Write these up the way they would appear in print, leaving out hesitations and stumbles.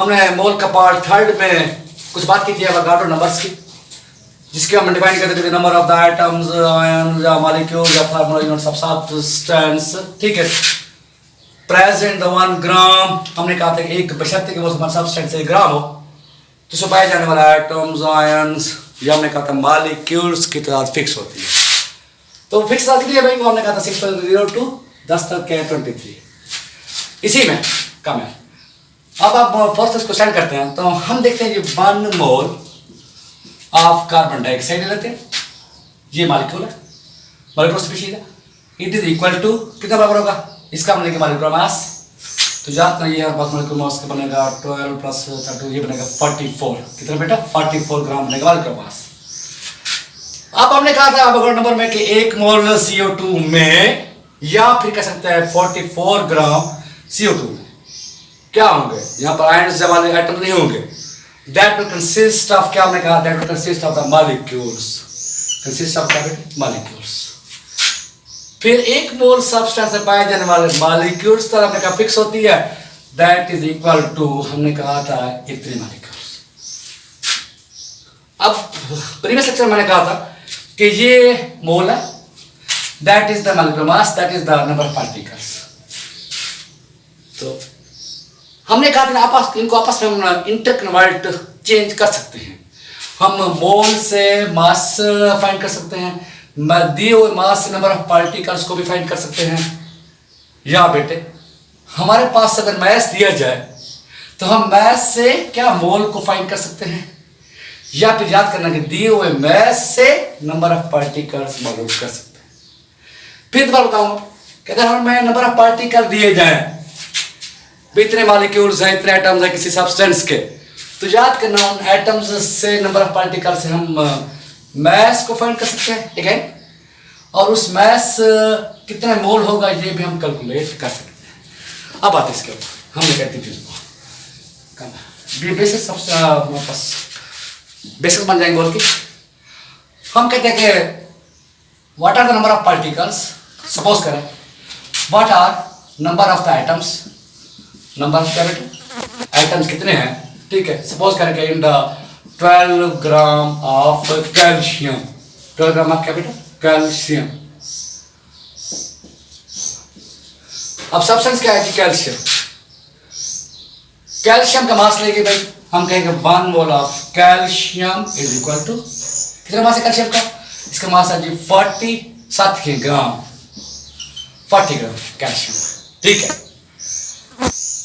हमने मोल का part third में कुछ बात की थी एवोगाड्रो नंबर्स की, जिसके हम डिफाइन करते थे number of the atoms, ion या मॉलिक्यूल या फार्मूला यूनिट्स ऑफ सब्सटेंस। ठीक है, प्रेजेंट द 1 ग्राम हमने कहा था एक बशर्ते कि वो सब्सटेंस 1 ग्राम हो, तो उसमें पाए जाने वाला एटम्स, आयन्स या हमने कहा था मॉलिक्यूल्स की तादाद फिक्स होती है। तो फिक्स तादाद कितनी है भाई? वो हमने कहा था सिंपल 0 to 10 तक के 23 इसी में कम है। अब आप फर्स्ट इसको स्टैंड करते हैं तो हम देखते हैं कि 1 मोल ऑफ कार्बन डाइऑक्साइड लेते हैं, ये मॉलिक्यूल है, मॉलिक्यूल स्पीशीज है। इट इज इक्वल टू कितना बराबर होगा इसका? हमने कि मॉलिक्यूलर मास, तो याद नहीं है बस मॉलिक्यूलर मास का बनेगा 12 प्लस 32, ये बनेगा 44। कितना बेटा? 44 ग्राम बनेगा मॉलिक्यूलर मास। अब हमने कहा था अवोगाड्रो नंबर में कि 1 मोल CO2 में या फिर कह सकते हैं 44 ग्राम CO2 में क्या होंगे? यहाँ पर आयन्स वाले एटम नहीं होंगे। दैट विल कंसिस्ट ऑफ, क्या हमने कहा? That will consist of the molecules, consist of the molecules. फिर 1 मोल सब्सटेंस से पाए जाने वाले मॉलिक्यूल्स तरह हमने कहा फिक्स होती है, दैट इज इक्वल टू हमने कहा था इतने मॉलिक्यूल्स। अब प्रीवियस लेक्चर में मैंने कहा था कि ये मोल है, that is the molecular mass, that is the number of particles. तो हमने कहा था आपस इनको आपस में हम इंटरकन्वर्ट चेंज कर सकते हैं। हम मोल से मास फाइंड कर सकते हैं, दिए हुए मास से नंबर ऑफ पार्टिकल्स को भी फाइंड कर सकते हैं। या बेटे हमारे पास अगर मास दिया जाए तो हम मास से क्या मोल को फाइंड कर सकते हैं, या फिर याद करना कि दिए हुए मास से नंबर ऑफ पार्टिकल्स मालूम कर सकते हैं। फिर दोबारा बताऊंगा कि अगर हमें नंबर ऑफ पार्टिकल दिए जाए, इतने मॉलिक्यूल्स हैं, इतने एटम्स हैं किसी सब्सटेंस के, तो याद करना उन एटम्स से नंबर ऑफ पार्टिकल से हम मास को फाइंड कर सकते हैं अगेन, और उस मास कितना मोल होगा ये भी हम कैलकुलेट कर सकते हैं। अब आते इसके ऊपर हमने कहती चीज़ को बेसिस सबसे हमारे पास बेसिस बन जाएंगे बोल के हम कहते हैं कि what are the number of particles, suppose करें what are number of the atoms, number of atoms कितने हैं, ठीक है। सपोज करें कि in the 12 gram of calcium, 12 gram of क्या बेटा? कैल्शियम। अब सब्सटेंस क्या है कि कैल्शियम, कैल्शियम का मास लेके भाई हम कहेंगे 1 mole of calcium is equal to कितना मास है कैल्शियम का? इसका मास है जी 47 ग्राम, 40 ग्राम कैल्शियम, ठीक है।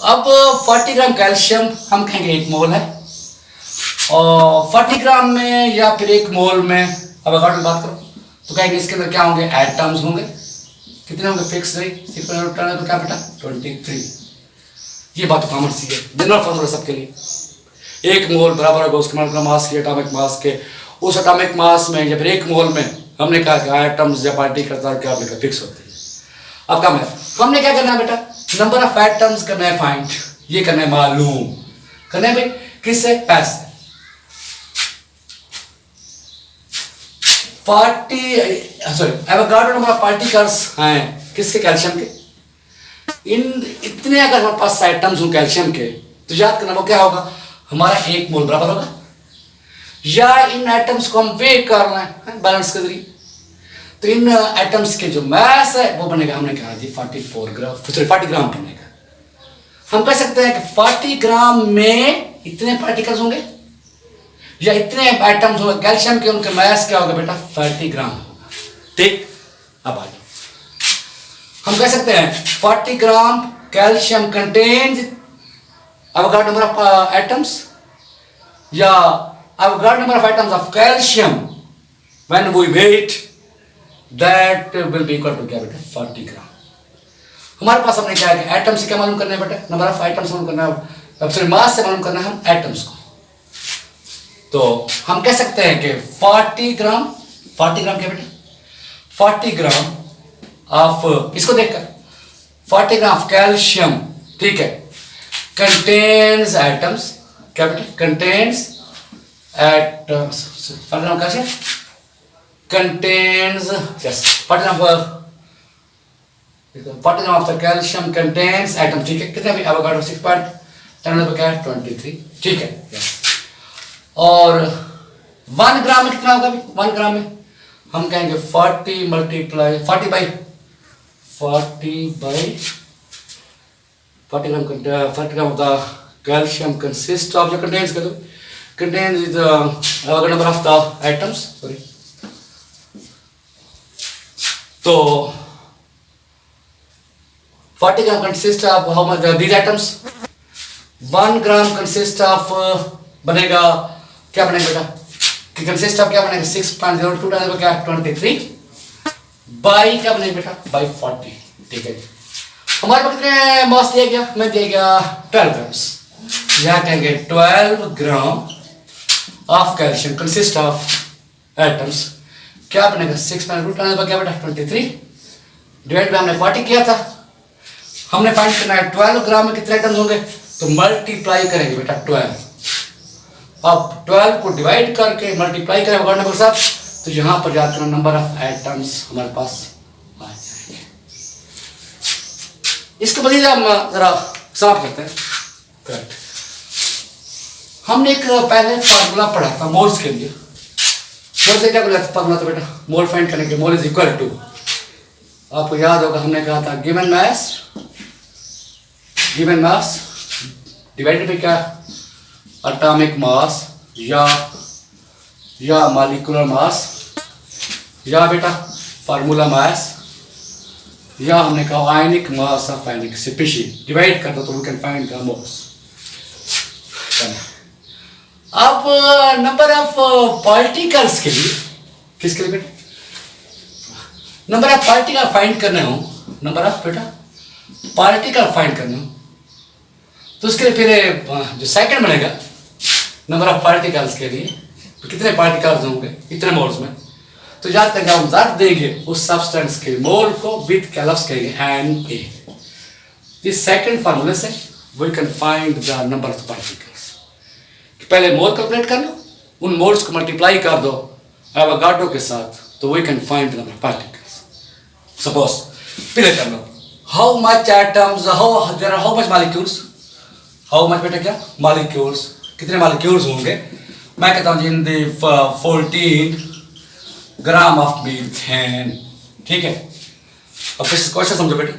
अब 40 ग्राम कैल्शियम हम कहेंगे 1 मोल है, और 40 ग्राम में या फिर 1 मोल में अब अगर बात करो तो कहेंगे इसके अंदर क्या होंगे? एटम्स होंगे। कितने होंगे? फिक्स रही तो क्या बेटा? 23। ये बात कॉमन सी है, जनरल फॉर्मूला सबके लिए। 1 मोल बराबर होगा उसके मॉलिक्यूलर मास के, एटॉमिक मास के। उस एटॉमिक मास में या फिर 1 मोल में हमने कहा कि एटम्स या पार्टिकल्स क्या फिक्स होती है। अब कम है, हमने क्या करना है बेटा? नंबर ऑफ एटम्स करना है फाइंड, ये करना है मालूम करना है भाई किससे? पैसे 40 sorry Avogadro number of particles हैं किसके? कैल्शियम के। इन इतने अगर हमारे पास एटम्स हो कैल्शियम के तो याद करना वो क्या होगा? हमारा 1 मोल बराबर होगा, या इन एटम्स को हम वे करना है बैलेंस के जरिए, तो इन एटम्स के जो मास है वो बनेगा हमने कहा जी 40 ग्राम बनेगा। हम कह सकते हैं कि 40 ग्राम में इतने पार्टिकल्स होंगे या इतने एटम्स होंगे कैल्शियम के, उनका मास क्या होगा बेटा? 40 ग्राम होगा, ठीक। अब आ जाओ, हम कह सकते हैं 40 gram calcium contains Avogadro number of atoms, या Avogadro number of atoms of calcium when we weigh that will be equal to क्या बेटा? 40 ग्राम। हमारे पास हमने क्या है कि एटम से क्या मालूम करना है बेटा? नंबर ऑफ एटम्स मालूम करना है, सॉरी मास से मालूम करना है हम एटम्स को। तो हम कह सकते हैं कि 40 ग्राम क्या बेटा? 40 ग्राम ऑफ, इसको देखकर 40 ग्राम ऑफ कैल्शियम, ठीक है, कंटेन्स एटम्स, क्या बेटा? Contains atoms, 40 gram calcium contains, yes, 40 gram of the calcium contains atom, ठीक है। कितने भी एवोगाड्रो 6.5 10 क्या है 23, ठीक है। और 1 ग्राम में कितना होगा? 1 ग्राम में हम कहेंगे 40 मल्टीप्लाई 40 बाई 40 ग्राम होगा कैल्शियम कंसिस्ट ऑफ, जो contains the number of the atoms, sorry, तो 40 ग्राम consist of how much these atoms? 1 gram consist of बनेगा, क्या बनेगा बेटा? कि consist of क्या बनेगा? 6.02 टाइम्स क्या 23 बाई क्या बनेगा बेटा? बाई 40, ठीक है। हमारे पास कितने मास दिया गया? मैं दिया गया 12 ग्राम्स। यहाँ कहेंगे 12 gram of calcium consist of atoms, क्या बनेगा? 6.2 टाइम्स क्या बेटा 23 डिवाइड बाय हमने 40 किया था, हमने फाइंड करना है 12 ग्राम में कितने एटम्स होंगे, तो मल्टीप्लाई करेंगे बेटा 12। अब 12 को डिवाइड करके मल्टीप्लाई करें नंबर के साथ, तो यहाँ पर जाकर नंबर ऑफ एटम्स हमारे पास आ जाएंगे। इसके बाद हम जरा समाप्त करते हैं। करेक्ट, हमने एक पहले फार्मूला पढ़ा था मोल्स के लिए। मोल से क्या बोला था फार्मूला? तो बेटा मोल फाइंड करने के मोल इज इक्वल टू, आपको याद होगा हमने कहा था गिवन मास डिवाइडेड बाय क्या? एटॉमिक मास या मॉलिक्यूलर मास या बेटा फार्मूला मास या हमने कहा ionic mass of ionic species, divide कर दो तो we can find the moles. अब नंबर ऑफ पार्टिकल्स के लिए, किसके लिए बेटा? नंबर ऑफ पार्टिकल फाइंड करने हो, नंबर ऑफ बेटा पार्टिकल फाइंड करने हो, तो उसके लिए फिर जो सेकंड बनेगा नंबर ऑफ पार्टिकल्स के लिए, तो कितने पार्टिकल्स होंगे इतने मोल्स में, तो याद करके हम ज़्यादा देंगे उस सब्सटेंस के मोल को विद क्या लफ्ज़ कहेंगे Na। इस सेकंड फार्मूले से we can find the number of particles. पहले मोल कैलकुलेट कर लो, उन मोल्स को मल्टीप्लाई कर दो एवोगाड्रो के साथ, तो we can find the number of particles. Suppose पहले कर लो how much atoms, how much molecules, how much बेटा क्या मॉलिक्यूल्स, कितने मॉलिक्यूल्स होंगे? मैं कहता हूँ in the 14 gram of methane, ठीक है। अब क्वेश्चन समझो बेटे,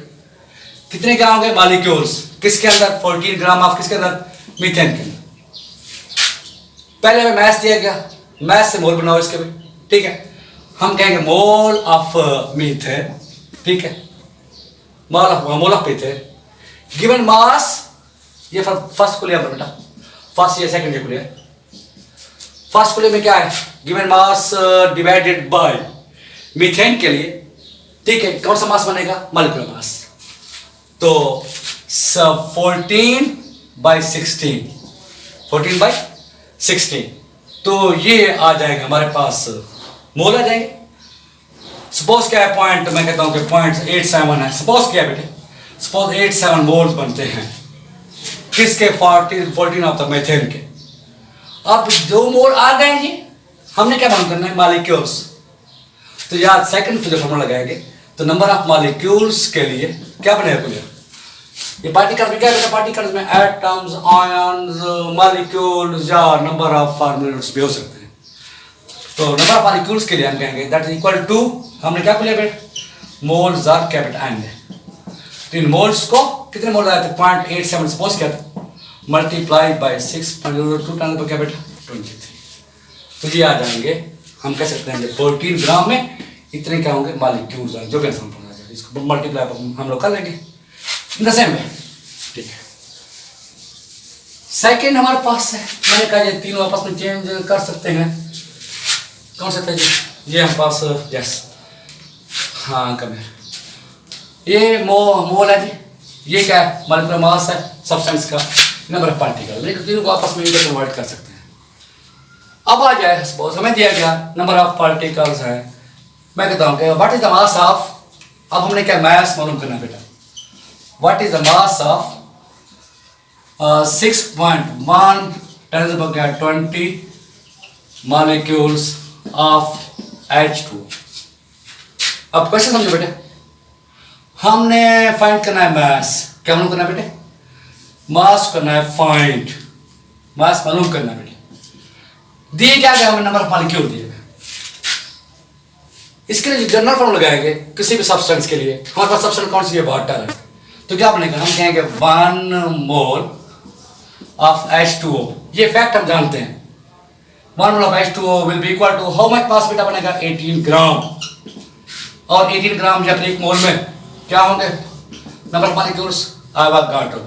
कितने क्या होंगे मॉलिक्यूल्स किसके अंदर? 14 ग्राम ऑफ किसके अंदर? मीथेन के अंदर। पहले हमें मैथ दिया गया, मैथ से मोल बनाओ इसके भी, ठीक है। हम कहेंगे मोल ऑफ मीथेन, ठीक है, mole of methane given mass, ये फर्स्ट को लिया बेटा, फर्स्ट या सेकंड को लिया। फर्स्ट को लिए में क्या है? Given mass divided by methane के लिए, ठीक है, कौन सा मास बनेगा? Molecular mass. तो 14/16, तो ये आ जाएगा हमारे पास मोल आ जाएंगे। सपोज क्या है पॉइंट, मैं कहता हूं कि 0.87 है, सपोज क्या है बेटे? सपोज 87 मोल्स बनते हैं किसके? 14 ऑफ द मीथेन के। अब 2 मोल आ गए जी, हमने क्या मालूम करना है? मॉलिक्यूल्स। तो यार सेकंड पे जो फॉर्मूला लगाएंगे, तो नंबर ऑफ मॉलिक्यूल्स के लिए क्या बनेगा? बोलिए ये पार्टिकल में क्या है? पार्टिकल्स में एटम्स, आयंस, मॉलिक्यूल्स या नंबर ऑफ फॉर्मूलास भी हो सकते हैं। तो नंबर ऑफ मॉलिक्यूल्स के लिए हम कहेंगे दैट इज इक्वल टू, हमने क्या बोला बेटा? Moles are capital N. तो इन मोल्स को कितने मोल आए थे? 0.87 सपोज किया था, मल्टीप्लाई बाय 6.02 टाइम्स पर क्या बेटा? 23। तो ये आ जाएंगे, हम कह सकते हैं 14 ग्राम में इतने क्या होंगे मॉलिक्यूल्स, जो भी आंसर पढ़ा जाएगा इसको मल्टीप्लाई हम लोग कर लेंगे इन द सेम वे, ठीक है। सेकंड हमारे पास है, मैंने कहा ये तीनों आपस में चेंज कर सकते हैं। कौन सा था ये हमारे पास? यस, हाँ कम है। ये मोल है जी, ये क्या है? मॉलिक्यूलर मास है सब्सटेंस का, नंबर ऑफ पार्टिकल, लेकिन तीनों को आपस में कन्वर्ट कर सकते हैं। अब आ जाए सपोज हमें दिया गया नंबर ऑफ पार्टिकल्स है, मैं कहता हूँ कि what is the mass of, अब हमने क्या मास मालूम करना बेटा? What is the mass of 6.1 10 20 molecules of H2। अब क्वेश्चन समझो बेटे, हमने फाइंड करना है मास। क्या मालूम करना है बेटे? मास करना है फाइंड, मास मालूम करना है बेटे। दिए क्या गया हमें, नंबर ऑफ मॉलिक्यूल दिए। इसके लिए जो जनरल फॉर्मूला लगाएंगे किसी भी सब्सटेंस के लिए, हमारे पास सब्सटेंस कौन सी है, वाटर है, तो क्या बनेगा, हम कहेंगे 1 मोल ऑफ H2O। ये फैक्ट हम जानते हैं। 1 mole of H2O will be equal to how much mass बेटा बनेगा, 18 ग्राम। और 18 ग्राम जब 1 मोल में क्या होंगे, नंबर ऑफ मॉलिक्यूल्स एवोगाड्रो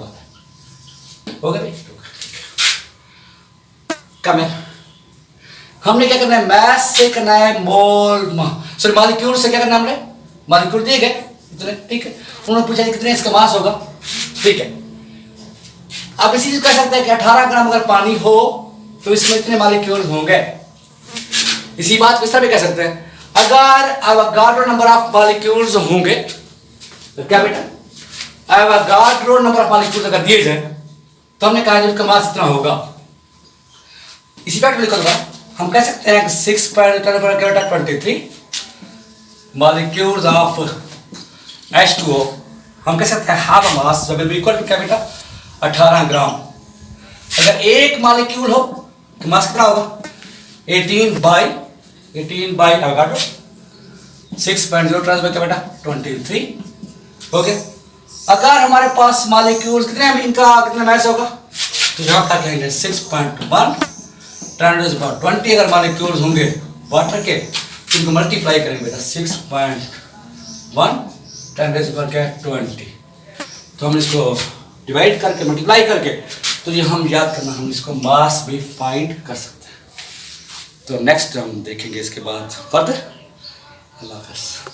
हो गया भाई। कम है, हमने क्या करना है, मास से करना है मोल, सॉरी मॉलिक्यूल से क्या करना है, हमने मॉलिक्यूल दिए गए इतने, ठीक है। उन्होंने पूछा कितने इसका मास होगा, ठीक है। आप इसी चीज कह सकते हैं कि 18 ग्राम अगर पानी हो तो इसमें इतने मॉलिक्यूल होंगे। इसी बात को इस तरह भी कह सकते हैं, अगर एवोगाड्रो नंबर ऑफ मॉलिक्यूल्स होंगे तो क्या बेटा, एवोगाड्रो नंबर ऑफ मॉलिक्यूल्स अगर दिए जाए तो हमने कहा जिनका मास इतना होगा। इसी फैक्ट में लिखा हम कह सकते हैं कि 6.23 मॉलिक्यूल्स ऑफ H2O, हम कह सकते हैं half mass will be equal to क्या बेटा, 18 ग्राम। अगर एक मॉलिक्यूल हो तो मास कितना होगा, 18 बाई एवोगाड्रो, 6.0 क्या बेटा 23। ओके, अगर हमारे पास मॉलिक्यूल्स कितने हैं, इनका कितना मास होगा, तो यहाँ पर कहेंगे 6.1 10⁻20। अगर मॉलिक्यूल्स होंगे वाटर के, इनको मल्टीप्लाई करेंगे बेटा 6.1 10⁻20। तो हम इसको डिवाइड करके मल्टीप्लाई करके, तो ये हम याद करना, हम इसको मास भी फाइंड कर सकते हैं। तो नेक्स्ट हम देखेंगे इसके बाद फर्दर। अल्लाह हाफ़िज़।